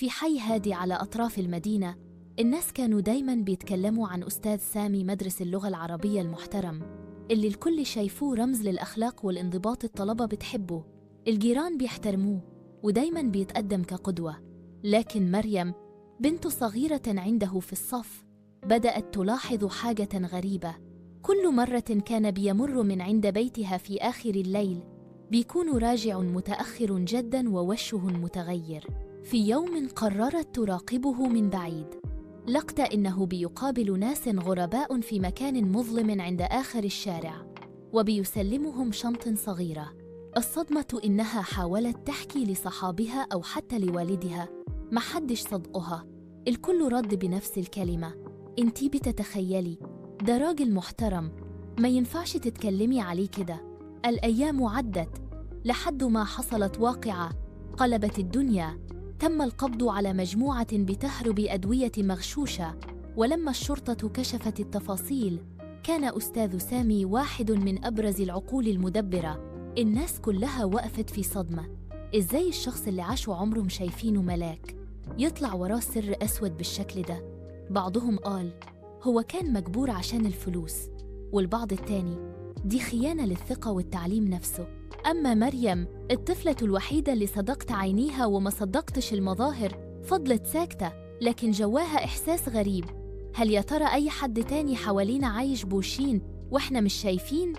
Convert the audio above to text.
في حي هادي على أطراف المدينة، الناس كانوا دايماً بيتكلموا عن أستاذ سامي مدرس اللغة العربية المحترم اللي الكل شايفوه رمز للأخلاق والانضباط. الطلبة بتحبه، الجيران بيحترموه، ودايماً بيتقدم كقدوة. لكن مريم بنت صغيرة عنده في الصف بدأت تلاحظ حاجة غريبة. كل مرة كان بيمر من عند بيتها في آخر الليل بيكون راجع متأخر جداً ووشه متغير. في يوم قررت تراقبه من بعيد، لقت إنه بيقابل ناس غرباء في مكان مظلم عند آخر الشارع وبيسلمهم شنطة صغيرة. الصدمة إنها حاولت تحكي لصحابها أو حتى لوالدها، محدش صدقها. الكل رد بنفس الكلمة: انتي بتتخيلي؟ ده راجل محترم، ما ينفعش تتكلمي عليه كده. الأيام عدت لحد ما حصلت واقعة قلبت الدنيا. تم القبض على مجموعة بتهرب أدوية مغشوشة، ولما الشرطة كشفت التفاصيل كان أستاذ سامي واحد من أبرز العقول المدبرة. الناس كلها وقفت في صدمة. إزاي الشخص اللي عاشوا عمرهم شايفينه ملاك يطلع وراه سر أسود بالشكل ده؟ بعضهم قال هو كان مجبور عشان الفلوس، والبعض التاني دي خيانة للثقة والتعليم نفسه. أما مريم الطفلة الوحيدة اللي صدقت عينيها وما صدقتش المظاهر فضلت ساكتة، لكن جواها إحساس غريب. هل يا ترى أي حد تاني حوالينا عايش بوشين وإحنا مش شايفين؟